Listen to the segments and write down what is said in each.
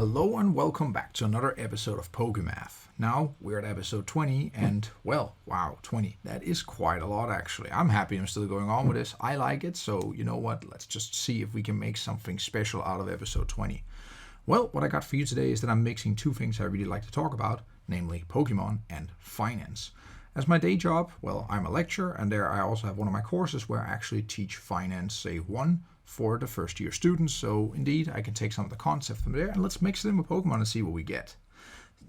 Hello and welcome back to another episode of Pokémath. Now we're at episode 20 and, well, wow, 20. That is quite a lot actually. I'm happy I'm still going on with this. I like it, so you know what? Let's just see if we can make something special out of episode 20. Well, what I got for you today is that I'm mixing two things I really like to talk about, namely Pokemon and finance. As my day job, well, I'm a lecturer, and there I also have one of my courses where I actually teach finance, say 1, for the first year students. So indeed, I can take some of the concepts from there and let's mix them with Pokemon and see what we get.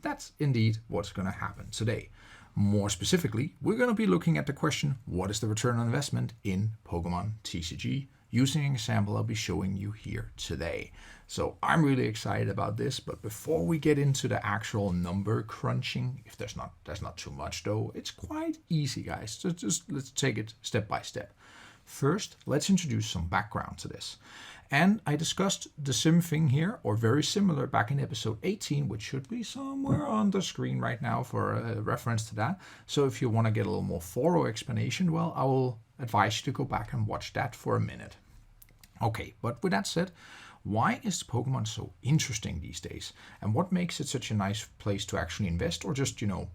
That's indeed what's going to happen today. More specifically, we're going to be looking at the question, what is the return on investment in Pokemon TCG? Using an example I'll be showing you here today. So I'm really excited about this, but before we get into the actual number crunching, if there's not too much though, it's quite easy, guys. So just let's take it step by step. First, let's introduce some background to this. And I discussed the same thing here, or very similar, back in episode 18, which should be somewhere on the screen right now for a reference to that. So if you want to get a little more thorough explanation, well, I will advise you to go back and watch that for a minute. Okay, but with that said, why is Pokemon so interesting these days? And what makes it such a nice place to actually invest, or just, a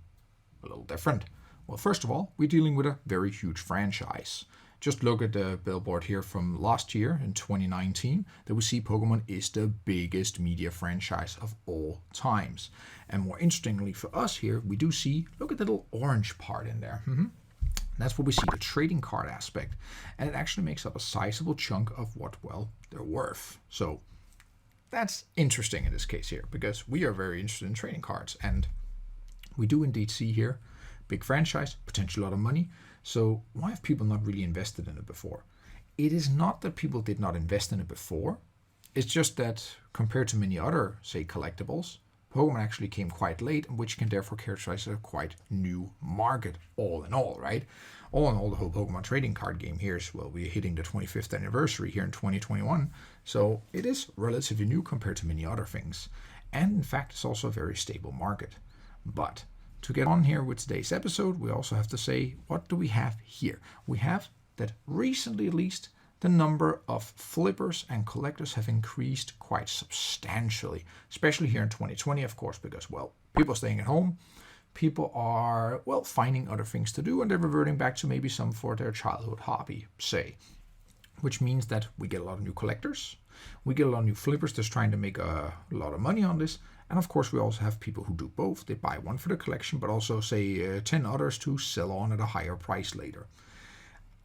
little different? Well, first of all, we're dealing with a very huge franchise. Just look at the billboard here from last year in 2019 that we see Pokemon is the biggest media franchise of all times. And more interestingly for us here, we do see, look at the little orange part in there. That's what we see, the trading card aspect. And it actually makes up a sizable chunk of what, well, they're worth. So that's interesting in this case here because we are very interested in trading cards. And we do indeed see here, big franchise, potentially a lot of money. So why have people not really invested in it before? It is not that people did not invest in it before. It's just that compared to many other, say, collectibles, Pokemon actually came quite late, which can therefore characterize a quite new market, all in all, right? All in all, the whole Pokemon trading card game here is, well, we're hitting the 25th anniversary here in 2021. So it is relatively new compared to many other things. And in fact, it's also a very stable market. But to get on here with today's episode, we also have to say, what do we have here? We have that recently, at least, the number of flippers and collectors have increased quite substantially, especially here in 2020, of course, because, well, people are staying at home, people are, well, finding other things to do, and they're reverting back to maybe some for their childhood hobby, say, which means that we get a lot of new collectors, we get a lot of new flippers that's trying to make a lot of money on this. And of course, we also have people who do both. They buy one for the collection, but also say 10 others to sell on at a higher price later.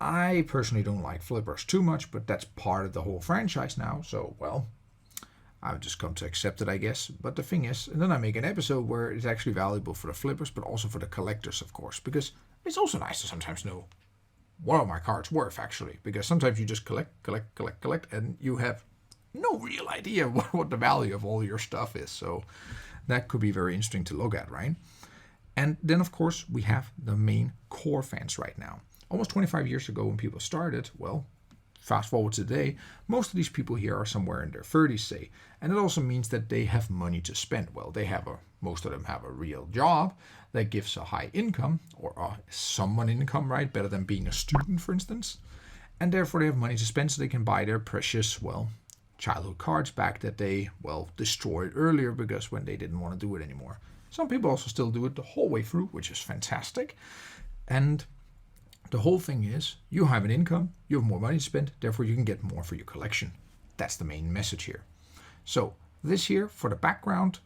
I personally don't like flippers too much, but that's part of the whole franchise now. So, well, I've just come to accept it, I guess. But the thing is, and then I make an episode where it's actually valuable for the flippers, but also for the collectors, of course. Because it's also nice to sometimes know what are my cards worth, actually. Because sometimes you just collect, and you have no real idea what the value of all your stuff is. So that could be very interesting to look at, right? And then, of course, we have the main core fans right now. Almost 25 years ago when people started, well, fast forward to today, most of these people here are somewhere in their 30s, say. And it also means that they have money to spend. Well, most of them have a real job that gives a high income, or somewhat income, right? Better than being a student, for instance. And therefore they have money to spend so they can buy their precious, well, childhood cards back that they, well, destroyed earlier because when they didn't want to do it anymore. Some people also still do it the whole way through, which is fantastic. And the whole thing is, you have an income, you have more money to spend, therefore you can get more for your collection. That's the main message here. So this here, for the background,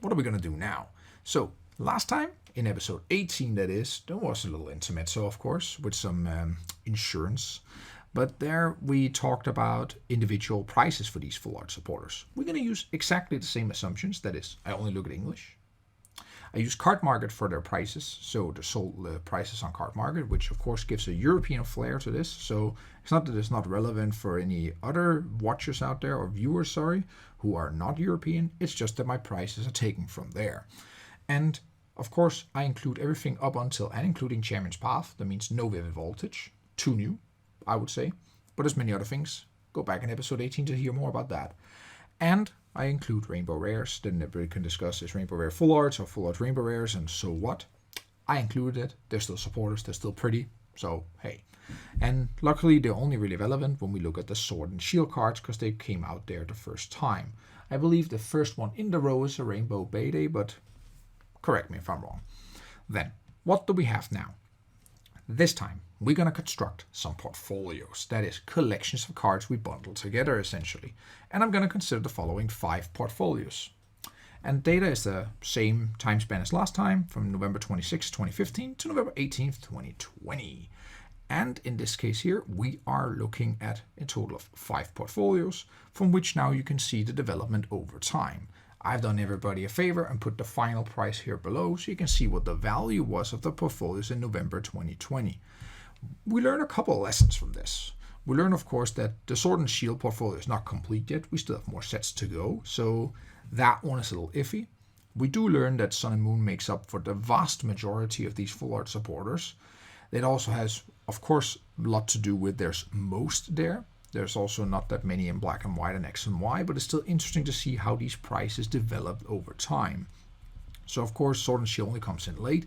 what are we going to do now? So last time, in episode 18 that is, there was a little intermezzo, of course, with some insurance. But there we talked about individual prices for these full art supporters. We're going to use exactly the same assumptions. That is, I only look at English. I use Card Market for their prices. So the sold prices on Card Market, which of course gives a European flair to this. So it's not that it's not relevant for any other watchers out there, or viewers, sorry, who are not European. It's just that my prices are taken from there. And of course, I include everything up until and including Champion's Path. That means no Vivid Voltage. Too new, I would say, but there's many other things. Go back in episode 18 to hear more about that. And I include Rainbow Rares. Then everybody can discuss is Rainbow Rare Full Arts or Full Art Rainbow Rares, and so what. I included it. They're still supporters. They're still pretty. So, hey. And luckily, they're only really relevant when we look at the Sword and Shield cards because they came out there the first time. I believe the first one in the row is a Rainbow Beta, but correct me if I'm wrong. Then, what do we have now? This time, we're going to construct some portfolios, that is, collections of cards we bundle together essentially. And I'm going to consider the following 5 portfolios. And data is the same time span as last time, from November 26, 2015 to November 18th, 2020. And in this case here, we are looking at a total of 5 portfolios, from which now you can see the development over time. I've done everybody a favor and put the final price here below so you can see what the value was of the portfolios in November 2020. We learn a couple of lessons from this. We learn, of course, that the Sword and Shield portfolio is not complete yet. We still have more sets to go, so that one is a little iffy. We do learn that Sun and Moon makes up for the vast majority of these full art supporters. It also has, of course, a lot to do with there's most there. There's also not that many in Black and White and X and Y, but it's still interesting to see how these prices developed over time. So, of course, Sword and Shield only comes in late,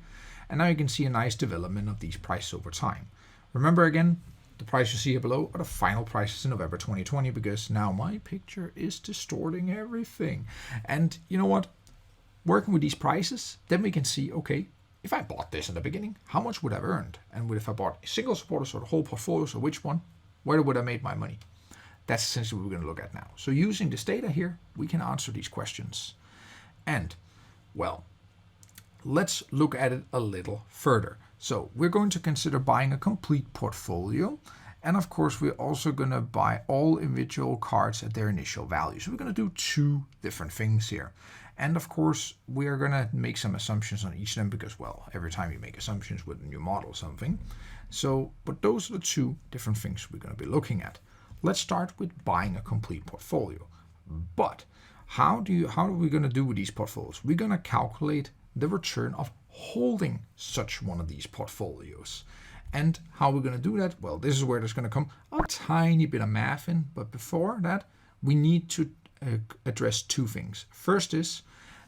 and now you can see a nice development of these prices over time. Remember again, the price you see here below are the final prices in November 2020, because now my picture is distorting everything. And you know what? Working with these prices, then we can see, okay, if I bought this in the beginning, how much would I have earned? And if I bought a single supporter or the whole portfolio, so which one? Where would I made my money? That's essentially what we're going to look at now. So using this data here, we can answer these questions. And, well, let's look at it a little further. So we're going to consider buying a complete portfolio. And of course, we're also going to buy all individual cards at their initial value. So we're going to do 2 different things here. And of course, we're going to make some assumptions on each of them because, well, every time you make assumptions with a new model something. So, but those are the 2 different things we're going to be looking at. Let's start with buying a complete portfolio. But how are we going to do with these portfolios? We're going to calculate the return of holding such one of these portfolios. And how we're going to do that? Well, this is where there's going to come a tiny bit of math in. But before that, we need to address 2 things. First is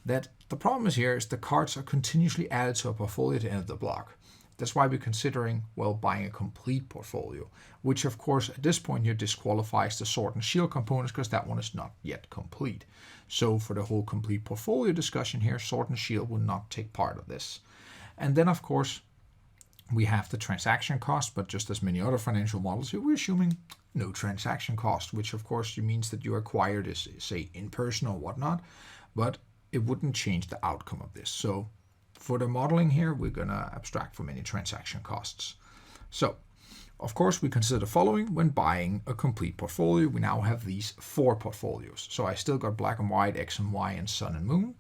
that the problem is here is the cards are continuously added to a portfolio at the end of the block. That's why we're considering, well, buying a complete portfolio, which of course at this point here disqualifies the Sword and Shield components because that one is not yet complete. So for the whole complete portfolio discussion here, Sword and Shield will not take part of this. And then of course we have the transaction cost, but just as many other financial models here, we're assuming no transaction cost, which of course means that you acquire this, say, in person or whatnot, but it wouldn't change the outcome of this. So for the modeling here, we're going to abstract from any transaction costs. So, of course, we consider the following when buying a complete portfolio. We now have these 4 portfolios. So I still got Black and White, X and Y, and Sun and Moon.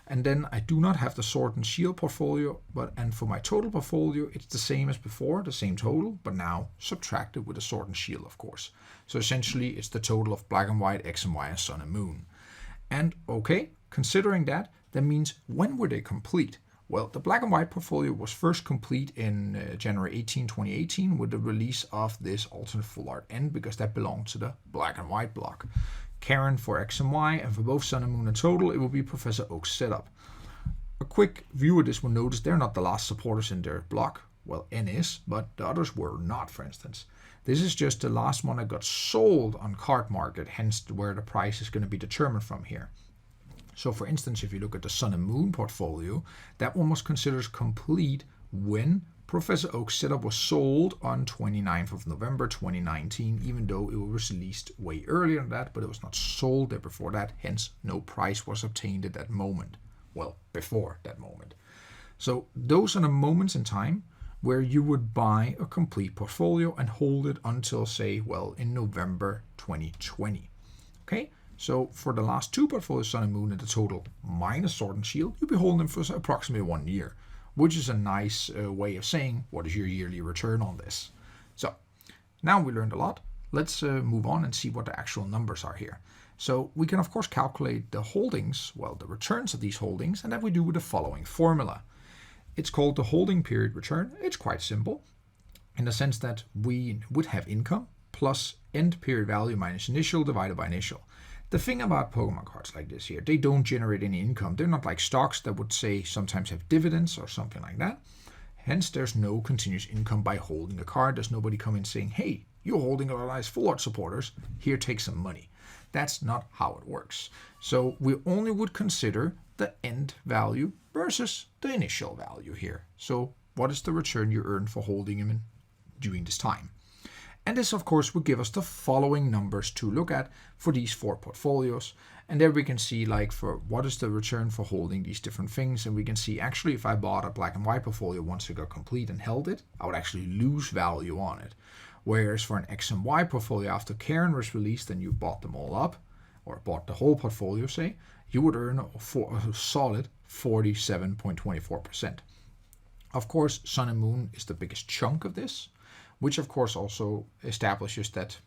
And then I do not have the Sword and Shield portfolio, and for my total portfolio, it's the same as before, the same total, but now subtracted with the Sword and Shield, of course. So essentially, it's the total of Black and White, X and Y, and Sun and Moon. And okay, considering that means when were they complete? Well, the Black and White portfolio was first complete in January 18, 2018 with the release of this alternate full art end because that belonged to the Black and White block. Karen for X and Y, and for both Sun and Moon in total, it will be Professor Oak's setup. A quick view of this will notice they're not the last supporters in their block. Well, N is, but the others were not, for instance. This is just the last one that got sold on card market, hence where the price is going to be determined from here. So for instance, if you look at the Sun and Moon portfolio, that one was considered complete when Professor Oak's setup was sold on 29th of November 2019, even though it was released way earlier than that, but it was not sold there before that, hence no price was obtained at that moment. Well, before that moment. So those are the moments in time where you would buy a complete portfolio and hold it until, say, well, in November 2020. Okay? So for the last 2 portfolios, Sun and Moon, and the total minus Sword and Shield, you'll be holding them for approximately 1 year, which is a nice way of saying what is your yearly return on this. So now we learned a lot. Let's move on and see what the actual numbers are here. So we can of course calculate the holdings, well, the returns of these holdings, and that we do with the following formula. It's called the holding period return. It's quite simple in the sense that we would have income plus end period value minus initial divided by initial. The thing about Pokemon cards like this here, they don't generate any income. They're not like stocks that would say sometimes have dividends or something like that. Hence, there's no continuous income by holding a card. There's nobody coming saying, hey, you're holding a lot of nice full art supporters, here take some money. That's not how it works. So we only would consider the end value versus the initial value here. So what is the return you earn for holding him during this time? And this, of course, would give us the following numbers to look at for these 4 portfolios. And there we can see, like, for what is the return for holding these different things. And we can see, actually, if I bought a black and white portfolio once it got complete and held it, I would actually lose value on it. Whereas for an X and Y portfolio, after Karen was released and you bought them all up, or bought the whole portfolio, say, you would earn a solid 47.24%. Of course, Sun and Moon is the biggest chunk of this, which of course also establishes that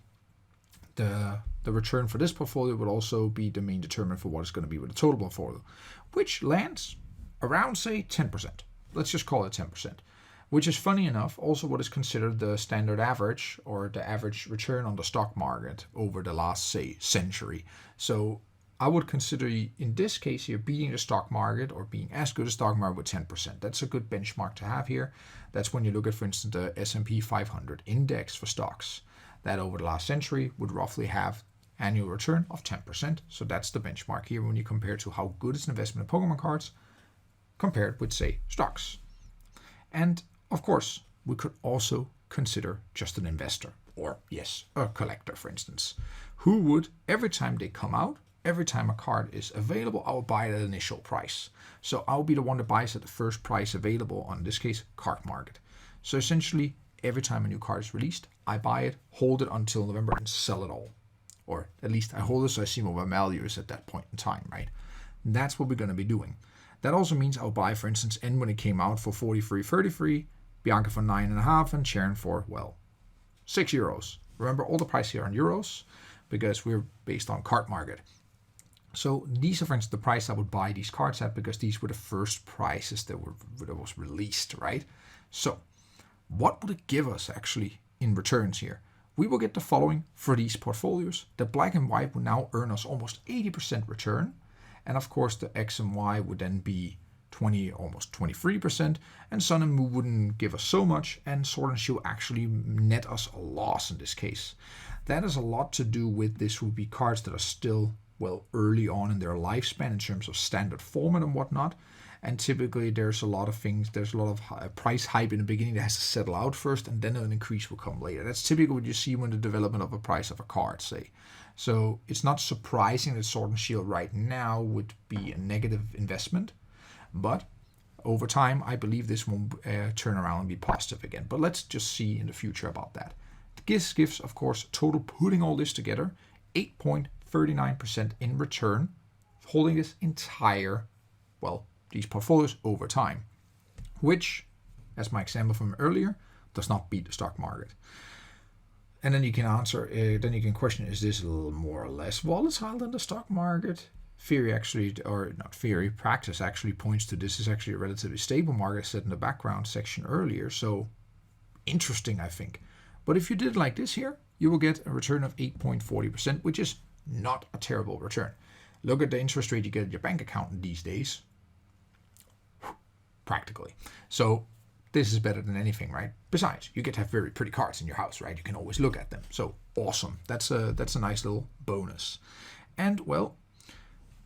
the return for this portfolio would also be the main determinant for what it's going to be with the total portfolio, which lands around, say, 10%. Let's just call it 10%, which is, funny enough, also what is considered the standard average, or the average return on the stock market over the last, say, century. So I would consider, in this case here, beating the stock market or being as good as stock market with 10%. That's a good benchmark to have here. That's when you look at, for instance, the S&P 500 index for stocks, that over the last century would roughly have annual return of 10%. So that's the benchmark here when you compare to how good is an investment in Pokemon cards compared with, say, stocks. And of course, we could also consider just an investor, or yes, a collector, for instance, who would, every time they come out, every time a card is available, I'll buy it at initial price. So I'll be the one that buys at the first price available, on, in this case, card market. So essentially, every time a new card is released, I buy it, hold it until November, and sell it all. Or at least I hold it so I see what my value is at that point in time, right? And that's what we're going to be doing. That also means I'll buy, for instance, N when it came out for 33, Bianca for 9.5, and Sharon for, well, €6. Remember, all the price here on euros, because we're based on card market. So these are, for instance, the price I would buy these cards at, because these were the first prices that was released, right? So what would it give us actually in returns here? We will get the following for these portfolios. The black and white would now earn us almost 80% return. And of course, the X and Y would then be almost 23%. And Sun and Moon wouldn't give us so much. And Sword and Shield actually net us a loss in this case. That has a lot to do with, this will be cards that are still, well, early on in their lifespan in terms of standard format and whatnot. And typically there's a lot of things, there's a lot of price hype in the beginning that has to settle out first, and then an increase will come later. That's typically what you see when the development of a price of a card, say. So it's not surprising that Sword and Shield right now would be a negative investment, but over time I believe this will turn around and be positive again. But let's just see in the future about that. This gives, of course, total, putting all this together, 8.39% in return, holding this entire, well, these portfolios over time, which, as my example from earlier, does not beat the stock market. And then you can answer, then you can question, is this a little more or less volatile than the stock market? Theory actually, or not theory, practice actually points to this is actually a relatively stable market, said in the background section earlier. So interesting, I think. But if you did like this here, you will get a return of 8.40%, which is not a terrible return. Look at the interest rate you get at your bank account these days. Practically. So this is better than anything, right? Besides, you get to have very pretty cards in your house, right? You can always look at them. So awesome. That's a nice little bonus. And well,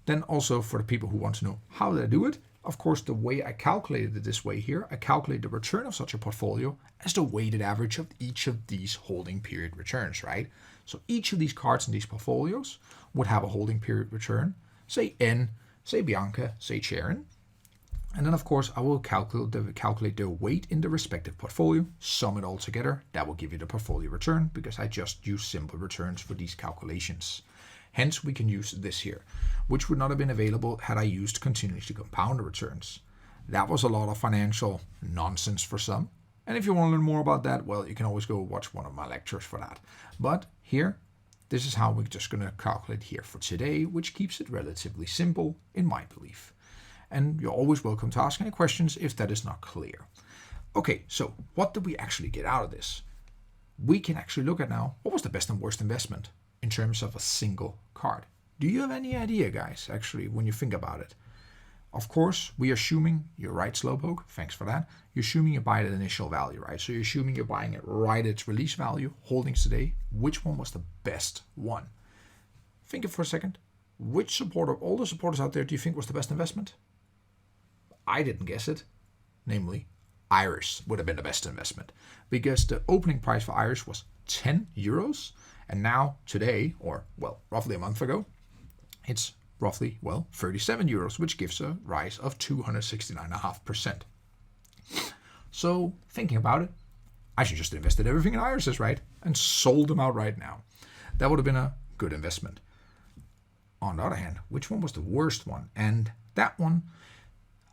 then also for the people who want to know how did I do it, of course, the way I calculated it this way here, I calculate the return of such a portfolio as the weighted average of each of these holding period returns, right? So each of these cards in these portfolios would have a holding period return, say N, say Bianca, say Sharon. And then, of course, I will calculate their weight in the respective portfolio, sum it all together. That will give you the portfolio return, because I just use simple returns for these calculations. Hence, we can use this here, which would not have been available had I used continuously compounded returns. That was a lot of financial nonsense for some. And if you want to learn more about that, well, you can always go watch one of my lectures for that. But here, this is how we're just going to calculate here for today, which keeps it relatively simple, in my belief. And you're always welcome to ask any questions if that is not clear. Okay, so what did we actually get out of this? We can actually look at now, what was the best and worst investment in terms of a single card? Do you have any idea, guys, actually, when you think about it? Of course, we are assuming, you're right, Slowpoke, thanks for that. You're assuming you buy it at initial value, right? So you're assuming you're buying it right at its release value, holdings today. Which one was the best one? Think it for a second. Which supporter, all the supporters out there, do you think was the best investment? I didn't guess it. Namely, Iris would have been the best investment. Because the opening price for Iris was 10 euros. And now, today, or, well, roughly a month ago, it's roughly, 37 euros, which gives a rise of 269.5%. So, thinking about it, I should just invested everything in Irises, right? And sold them out right now. That would have been a good investment. On the other hand, which one was the worst one? And that one,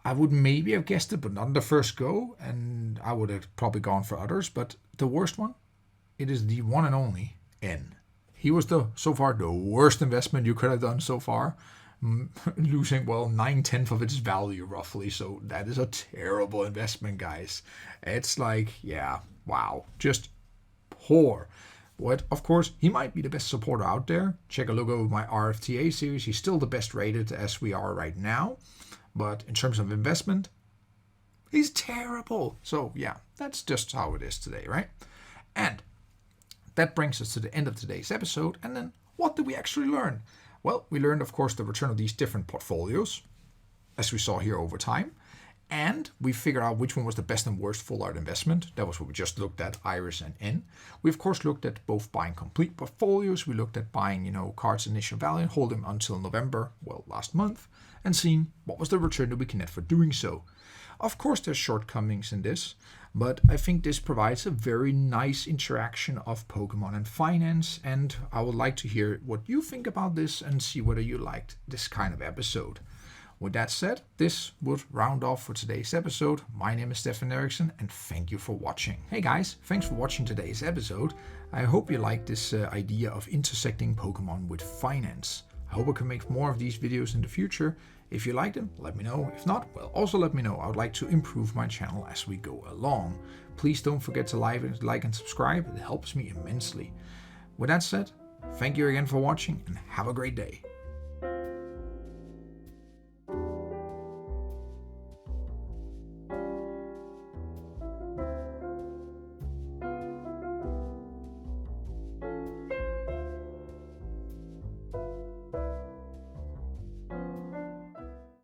I would maybe have guessed it, but not in the first go, and I would have probably gone for others. But the worst one, it is the one and only N. He was so far the worst investment you could have done so far, losing 9/10 of its value roughly. So that is a terrible investment, guys. It's like, yeah, wow, just poor. But of course, he might be the best supporter out there. Check a look over my RFTA series. He's still the best rated as we are right now. But in terms of investment, he's terrible. So yeah, that's just how it is today, right? And that brings us to the end of today's episode. And then what did we actually learn? Well, we learned, of course, the return of these different portfolios, as we saw here over time. And we figured out which one was the best and worst full art investment. That was what we just looked at, Iris and N. We, of course, looked at both buying complete portfolios. We looked at buying, cards initial value and hold them until November, last month, and seeing what was the return that we can net for doing so. Of course, there's shortcomings in this, but I think this provides a very nice interaction of Pokemon and finance, and I would like to hear what you think about this and see whether you liked this kind of episode. With that said, this would round off for today's episode. My name is Stefan Eriksson, and thank you for watching. Hey guys, thanks for watching today's episode. I hope you liked this idea of intersecting Pokemon with finance. I hope I can make more of these videos in the future. If you like them, let me know. If not, also let me know. I would like to improve my channel as we go along. Please don't forget to like and subscribe. It helps me immensely. With that said, thank you again for watching and have a great day.